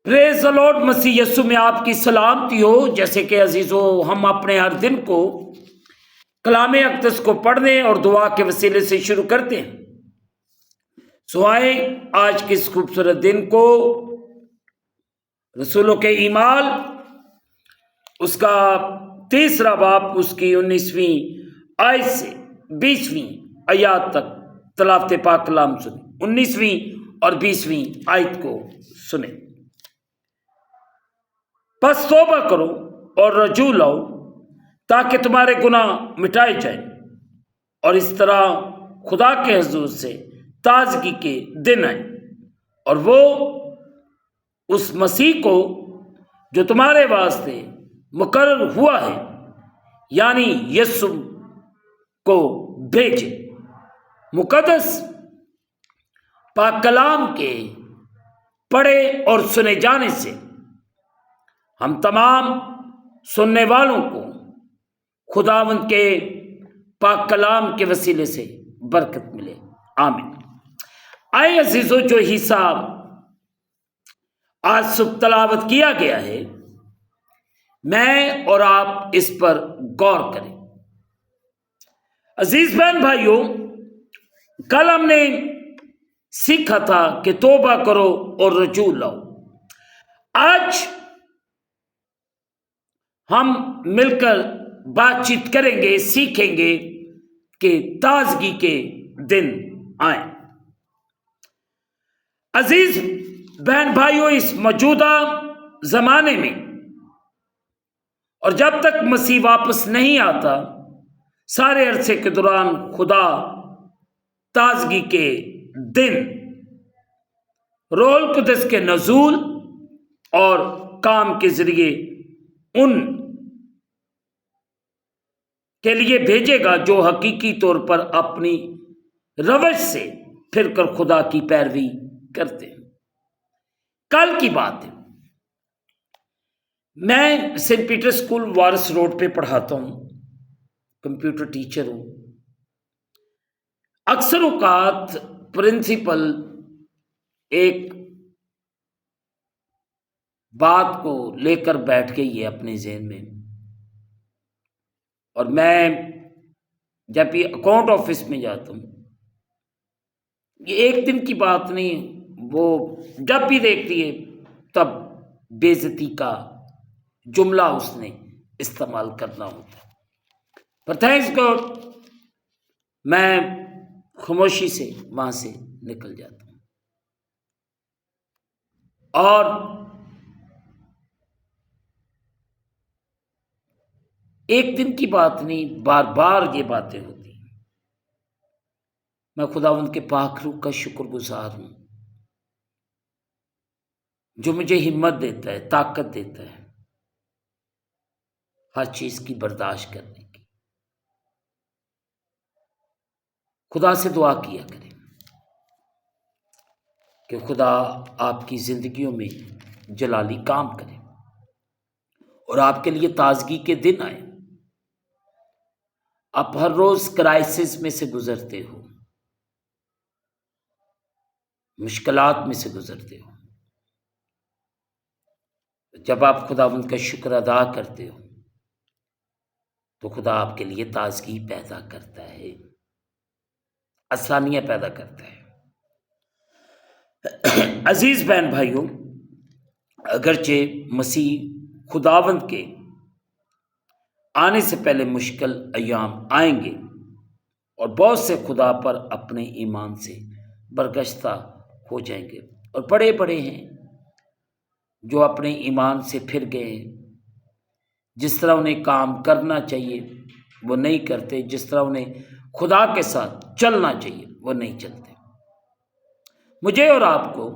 پریز دی lord, مسیح یسوع میں آپ کی سلامتی ہو۔ جیسے کہ عزیزو، ہم اپنے ہر دن کو کلام اقدس کو پڑھنے اور دعا کے وسیلے سے شروع کرتے ہیں۔ آئے آج کے اس خوبصورت دن کو رسولوں کے اعمال اس کا 3 باب اس کی 19ویں آیت سے 20ویں آیات تک تلاوت پاک کلام سنیں۔ 19ویں اور 20ویں آیت کو سنیں۔ پس توبہ کرو اور رجوع لاؤ تاکہ تمہارے گناہ مٹائے جائیں، اور اس طرح خدا کے حضور سے تازگی کے دن آئیں، اور وہ اس مسیح کو جو تمہارے واسطے مقرر ہوا ہے، یعنی یسوع کو بھیجے۔ مقدس پاک کلام کے پڑھے اور سنے جانے سے ہم تمام سننے والوں کو خداوند کے پاک کلام کے وسیلے سے برکت ملے، آمین۔ آئے عزیزو، جو حصہ آج صبح تلاوت کیا گیا ہے، میں اور آپ اس پر غور کریں۔ عزیز بہن بھائیوں، کل ہم نے سیکھا تھا کہ توبہ کرو اور رجوع لاؤ۔ آج ہم مل کر بات چیت کریں گے، سیکھیں گے کہ تازگی کے دن آئیں۔ عزیز بہن بھائیوں، اس موجودہ زمانے میں اور جب تک مسیح واپس نہیں آتا، سارے عرصے کے دوران خدا تازگی کے دن، روح القدس کے نزول اور کام کے ذریعے ان کے لیے بھیجے گا جو حقیقی طور پر اپنی روش سے پھر کر خدا کی پیروی کرتے ہیں۔ کل کی بات ہے، میں سینٹ پیٹر اسکول وارس روڈ پہ پڑھاتا ہوں، کمپیوٹر ٹیچر ہوں۔ اکثر اوقات پرنسپل ایک بات کو لے کر بیٹھ گئی ہے اپنے ذہن میں، اور میں جب بھی اکاؤنٹ آفس میں جاتا ہوں، یہ ایک دن کی بات نہیں، وہ جب بھی دیکھتی ہے تب بے عزتی کا جملہ اس نے استعمال کرنا ہوتا ہے۔ پر تھینکس گاڈ میں خاموشی سے وہاں سے نکل جاتا ہوں، اور ایک دن کی بات نہیں، بار بار یہ باتیں ہوتی ہیں۔ میں خداوند کے پاک روح کا شکر گزار ہوں جو مجھے ہمت دیتا ہے، طاقت دیتا ہے ہر چیز کی برداشت کرنے کی۔ خدا سے دعا کیا کریں کہ خدا آپ کی زندگیوں میں جلالی کام کرے اور آپ کے لیے تازگی کے دن آئے۔ آپ ہر روز کرائسس میں سے گزرتے ہو، مشکلات میں سے گزرتے ہو، جب آپ خداوند کا شکر ادا کرتے ہو تو خدا آپ کے لیے تازگی پیدا کرتا ہے، آسانیاں پیدا کرتا ہے۔ عزیز بہن بھائیوں، اگرچہ مسیح خداوند کے آنے سے پہلے مشکل ایام آئیں گے اور بہت سے خدا پر اپنے ایمان سے برگشتہ ہو جائیں گے، اور بڑے بڑے ہیں جو اپنے ایمان سے پھر گئے ہیں۔ جس طرح انہیں کام کرنا چاہیے وہ نہیں کرتے، جس طرح انہیں خدا کے ساتھ چلنا چاہیے وہ نہیں چلتے۔ مجھے اور آپ کو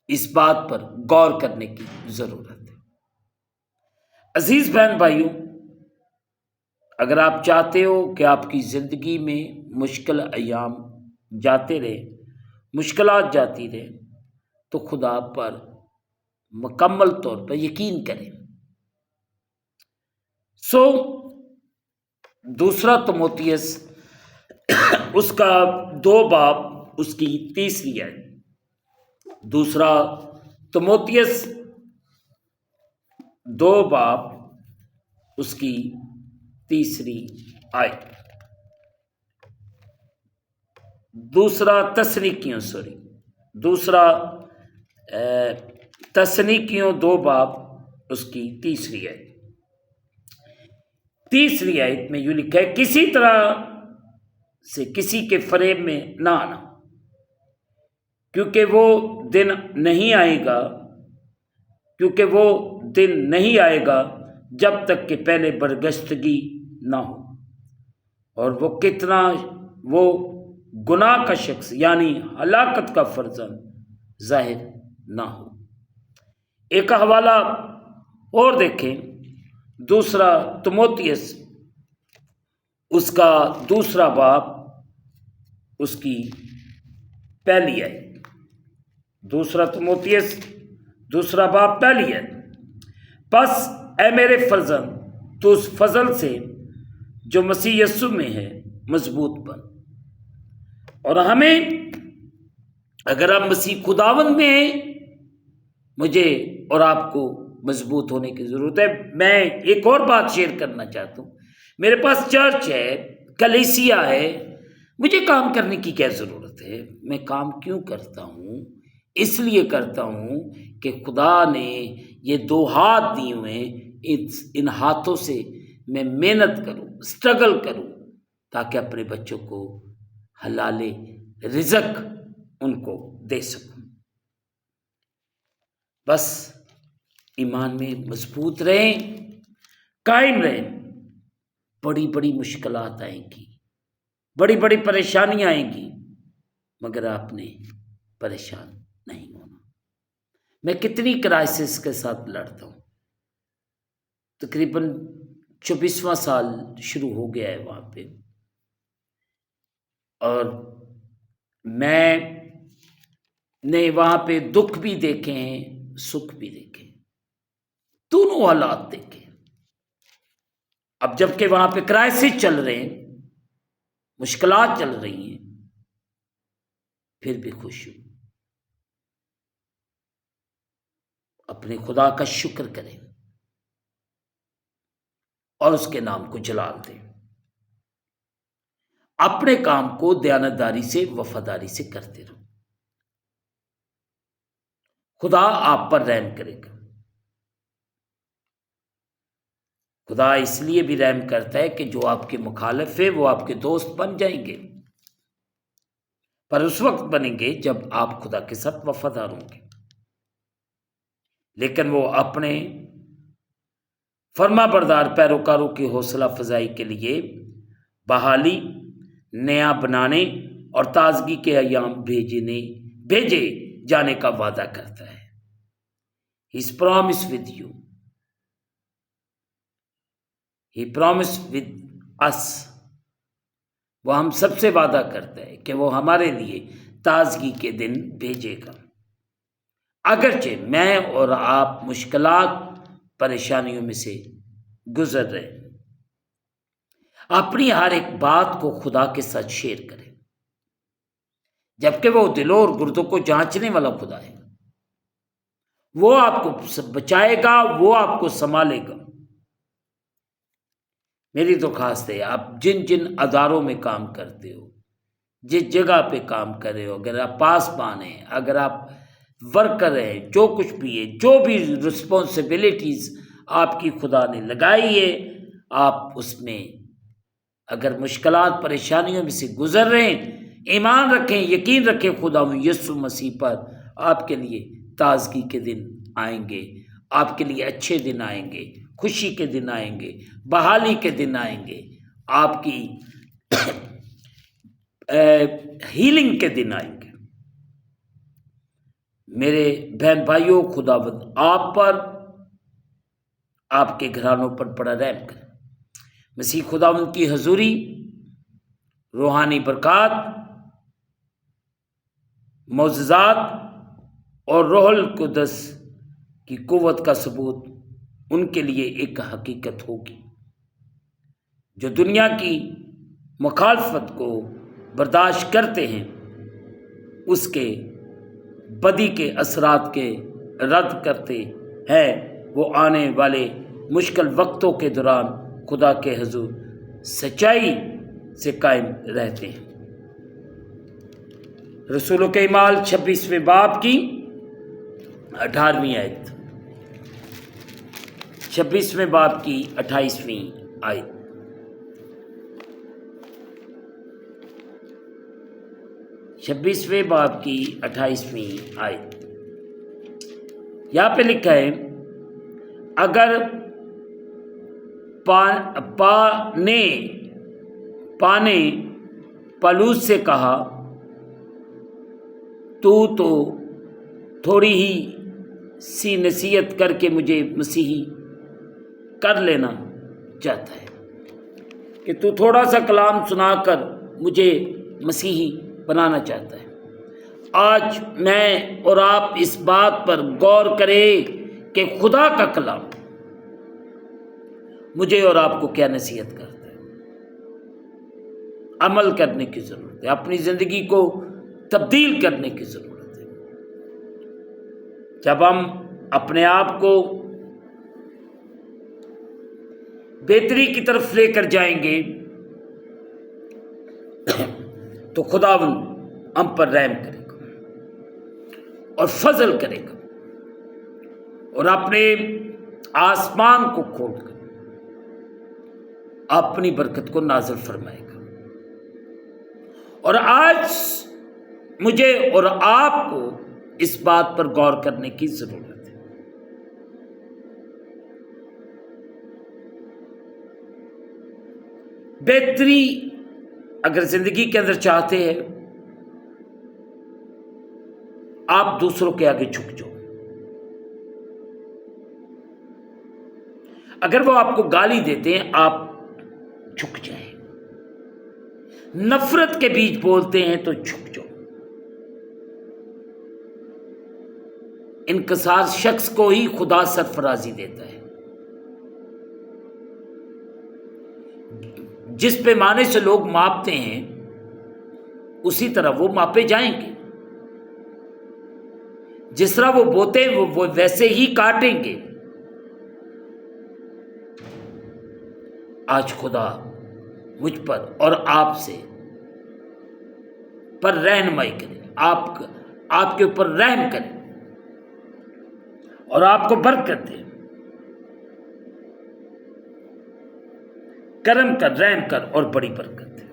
اس بات پر غور کرنے کی ضرورت ہے۔ عزیز بہن بھائیوں، اگر آپ چاہتے ہو کہ آپ کی زندگی میں مشکل ایام جاتے رہے، مشکلات جاتی رہے، تو خدا پر مکمل طور پر یقین کریں۔ دوسرا تموتھیوس اس کا 2 باب اس کی 3 آیت، دوسرا تموتیس 2 باب اس کی 3 آیت۔ دوسرا تسنیکیوں 2 باب اس کی 3 آیت۔ 3 آیت میں یوں لکھا ہے، کسی طرح سے کسی کے فریب میں نہ آنا، کیونکہ وہ دن نہیں آئے گا جب تک کہ پہلے برگشتگی نہ ہو، اور وہ گناہ کا شخص یعنی ہلاکت کا فرزند ظاہر نہ ہو۔ ایک حوالہ اور دیکھیں، دوسرا تموتیس اس کا 2 باب اس کی 1 آیت۔ دوسرا تموتیس 2 باب 1 آیت۔ پس اے میرے فرزند، تو اس فضل سے جو مسیح یسوع میں ہے مضبوط بن۔ اور ہمیں اگر آپ مسیح خداوند میں ہیں، مجھے اور آپ کو مضبوط ہونے کی ضرورت ہے۔ میں ایک اور بات شیئر کرنا چاہتا ہوں، میرے پاس چرچ ہے، کلیسیا ہے، مجھے کام کرنے کی کیا ضرورت ہے؟ میں کام کیوں کرتا ہوں؟ اس لیے کرتا ہوں کہ خدا نے یہ 2 ہاتھ دیے ہوئے، ان ہاتھوں سے میں محنت کروں، اسٹرگل کروں، تاکہ اپنے بچوں کو حلال رزق ان کو دے سکوں۔ بس ایمان میں مضبوط رہیں، قائم رہیں۔ بڑی بڑی مشکلات آئیں گی، بڑی بڑی پریشانیاں آئیں گی، مگر آپ نے پریشان نہیں ہونا۔ میں کتنی کرائسس کے ساتھ لڑتا ہوں، تقریباً 24واں سال شروع ہو گیا ہے وہاں پہ، اور میں نے وہاں پہ دکھ بھی دیکھے ہیں، سکھ بھی دیکھے، دونوں حالات دیکھے۔ اب جب کہ وہاں پہ کرائسس چل رہے ہیں، مشکلات چل رہی ہیں، پھر بھی خوش ہوں۔ اپنے خدا کا شکر کریں اور اس کے نام کو جلال دیں۔ اپنے کام کو دیانتداری سے، وفاداری سے کرتے رہو، خدا آپ پر رحم کرے گا۔ خدا اس لیے بھی رحم کرتا ہے کہ جو آپ کے مخالف ہے وہ آپ کے دوست بن جائیں گے، پر اس وقت بنیں گے جب آپ خدا کے ساتھ وفادار ہوں گے۔ لیکن وہ اپنے فرما بردار پیروکاروں کی حوصلہ افزائی کے لیے بحالی، نیا بنانے اور تازگی کے ایام بھیجے جانے کا وعدہ کرتا ہے۔ His promise with you. He promised with us. وہ ہم سب سے وعدہ کرتا ہے کہ وہ ہمارے لیے تازگی کے دن بھیجے گا۔ اگرچہ میں اور آپ مشکلات، پریشانیوں میں سے گزر رہے ہیں، اپنی ہر ایک بات کو خدا کے ساتھ شیئر کریں، جبکہ وہ دلوں اور گردوں کو جانچنے والا خدا ہے۔ وہ آپ کو بچائے گا، وہ آپ کو سنبھالے گا۔ میری درخواست ہے، آپ جن جن اداروں میں کام کرتے ہو، جس جگہ پہ کام کر رہے ہو، اگر آپ پاسبان ہیں، اگر آپ ورکر ہیں، جو کچھ بھی ہے، جو بھی رسپانسبلٹیز آپ کی خدا نے لگائی ہے، آپ اس میں اگر مشکلات، پریشانیوں میں سے گزر رہے ہیں، ایمان رکھیں، یقین رکھیں، خدا یسوع مسیح پر آپ کے لیے تازگی کے دن آئیں گے، آپ کے لیے اچھے دن آئیں گے، خوشی کے دن آئیں گے، بحالی کے دن آئیں گے، آپ کی ہیلنگ کے دن آئیں گے۔ میرے بہن بھائیوں، خداوند آپ پر، آپ کے گھرانوں پر بڑا رحم کرے۔ مسیح خداوند کی حضوری، روحانی برکات، معجزات اور روح القدس کی قوت کا ثبوت ان کے لیے ایک حقیقت ہوگی۔ جو دنیا کی مخالفت کو برداشت کرتے ہیں، اس کے بدی کے اثرات کے رد کرتے ہیں، وہ آنے والے مشکل وقتوں کے دوران خدا کے حضور سچائی سے قائم رہتے ہیں۔ رسولوں کے اعمال 26ویں باب کی 18ویں آیت، 26ویں باب کی 28ویں آیت۔ چھبیسویں باب کی 28ویں آیت، یہاں پہ لکھا ہے، اگر پانے پلوس سے کہا تو تھوڑی ہی سی نصیحت کر کے مجھے مسیحی کر لینا چاہتا ہے، کہ تو تھوڑا سا کلام سنا کر مجھے مسیحی بنانا چاہتا ہے۔ آج میں اور آپ اس بات پر غور کریں کہ خدا کا کلام مجھے اور آپ کو کیا نصیحت کرتا ہے۔ عمل کرنے کی ضرورت ہے، اپنی زندگی کو تبدیل کرنے کی ضرورت ہے۔ جب ہم اپنے آپ کو بہتری کی طرف لے کر جائیں گے تو خداوند ہم پر رحم کرے گا اور فضل کرے گا، اور اپنے آسمان کو کھول کر اپنی برکت کو نازل فرمائے گا۔ اور آج مجھے اور آپ کو اس بات پر غور کرنے کی ضرورت ہے۔ بہتری اگر زندگی کے اندر چاہتے ہیں، آپ دوسروں کے آگے جھک جاؤ۔ اگر وہ آپ کو گالی دیتے ہیں، آپ جھک جائیں۔ نفرت کے بیچ بولتے ہیں تو جھک جاؤ۔ انکسار شخص کو ہی خدا سرفرازی دیتا ہے۔ جس پیمانے سے لوگ ماپتے ہیں اسی طرح وہ ماپے جائیں گے۔ جس طرح وہ بوتے ہیں وہ ویسے ہی کاٹیں گے۔ آج خدا مجھ پر اور آپ سے پر رہنمائی کرے، آپ کے اوپر رحم کرے اور آپ کو برکت دے۔ کرم کر، رحم کر اور بڑی برکت دے۔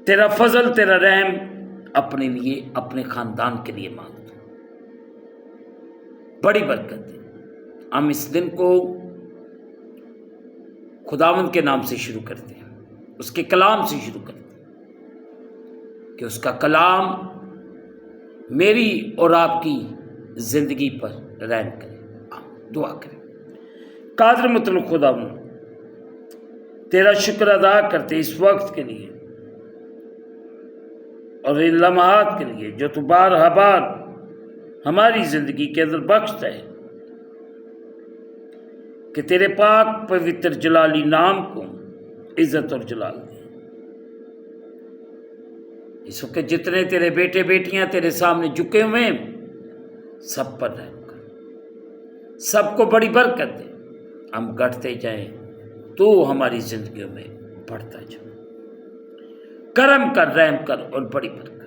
تیرا فضل، تیرا رحم اپنے لیے، اپنے خاندان کے لیے مانگ دو، بڑی برکت دے۔ ہم اس دن کو خداوند کے نام سے شروع کرتے ہیں، اس کے کلام سے شروع کرتے ہیں، کہ اس کا کلام میری اور آپ کی زندگی پر رحم کرے۔ دعا کریں۔ قادر مطلق خداوند، تیرا شکر ادا کرتے اس وقت کے لیے اور ان لمحات کے لیے جو تو بار بار ہماری زندگی کے اندر بخشتا ہے، کہ تیرے پاک پوتر جلالی نام کو عزت اور جلال دے۔ اس وقت جتنے تیرے بیٹے بیٹیاں تیرے سامنے جھکے ہوئے ہیں، سب پر رحم کر، سب کو بڑی برکت دے۔ ہم گھٹتے جائیں تو ہماری زندگیوں میں بڑھتا جائے۔ کرم کر، رحم کر اور بڑی برکت۔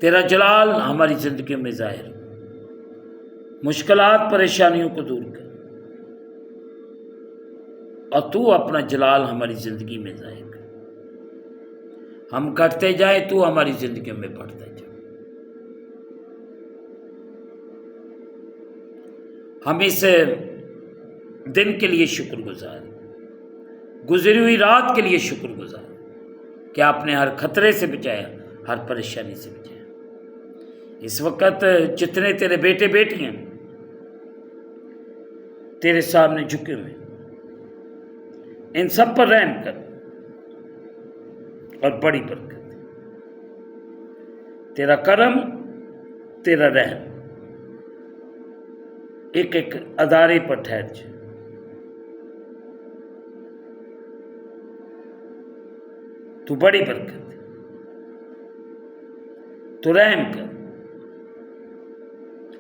تیرا جلال ہماری زندگیوں میں ظاہر ہو، مشکلات پریشانیوں کو دور کر، اور تو اپنا جلال ہماری زندگی میں ظاہر کر۔ ہم گھٹتے جائیں تو ہماری زندگیوں میں بڑھتا جائے۔ ہم اس دن کے لیے شکر گزار، گزری ہوئی رات کے لیے شکر گزار، کہ آپ نے ہر خطرے سے بچایا، ہر پریشانی سے بچایا۔ اس وقت جتنے تیرے بیٹے بیٹی ہیں تیرے سامنے جھکے ہوئے، ان سب پر رحم کر اور بڑی برکت۔ تیرا کرم، تیرا رحم ایک ایک ادارے پر ٹھہر جائے۔ تو بڑی برکت ہے، تو رحم کر،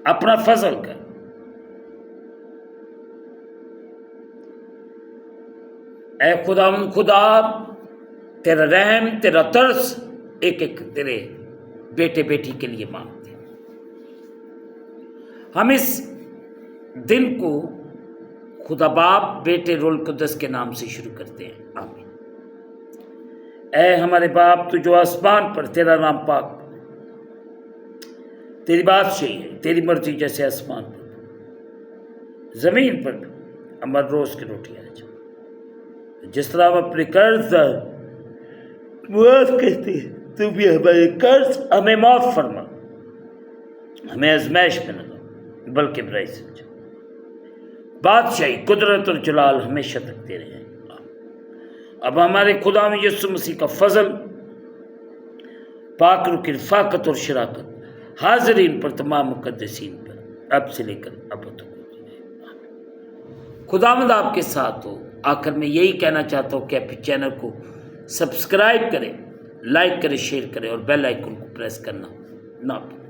اپنا فضل کر۔ اے خدا تیرا رحم، تیرا ترس ایک ایک تیرے بیٹے بیٹی کے لیے مانگتے ہیں۔ ہم اس دن کو خدا باپ بیٹے روح القدس کے نام سے شروع کرتے ہیں، آمین۔ اے ہمارے باپ تو جو آسمان پر، تیرا نام پاک، تیری بادشاہی ہے، تیری مرضی جیسے آسمان پر زمین پر ہمارے روز کی روٹی آ جائے، جس طرح ہم اپنے قرض دار معاف کرتے ہیں، تو بھی ہمارے قرض ہمیں معاف فرما، ہمیں آزمائش میں نہ لاؤ بلکہ برائی سے بچا۔ بادشاہی، قدرت اور جلال ہمیشہ تک تیرے ہیں۔ اب ہمارے خدا میں یسوع مسیح کا فضل، پاک روح کی رفاقت اور شراکت حاضرین پر، تمام مقدسین پر، اب سے لے کر اب تک۔ خداوند آپ کے ساتھ ہو۔ آخر میں یہی کہنا چاہتا ہوں کہ آپ چینل کو سبسکرائب کریں، لائک کریں، شیئر کریں اور بیل آئیکن کو پریس کرنا نہ بھولیں۔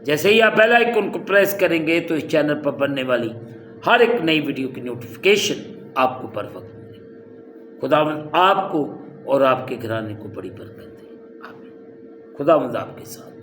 جیسے ہی آپ بیل آئیکن کو پریس کریں گے تو اس چینل پر بننے والی ہر ایک نئی ویڈیو کی نوٹیفیکیشن آپ کو بر وقت ملے۔ خداوند آپ کو اور آپ کے گھرانے کو بڑی برکت دے، آمین۔ خداوند آپ کے ساتھ۔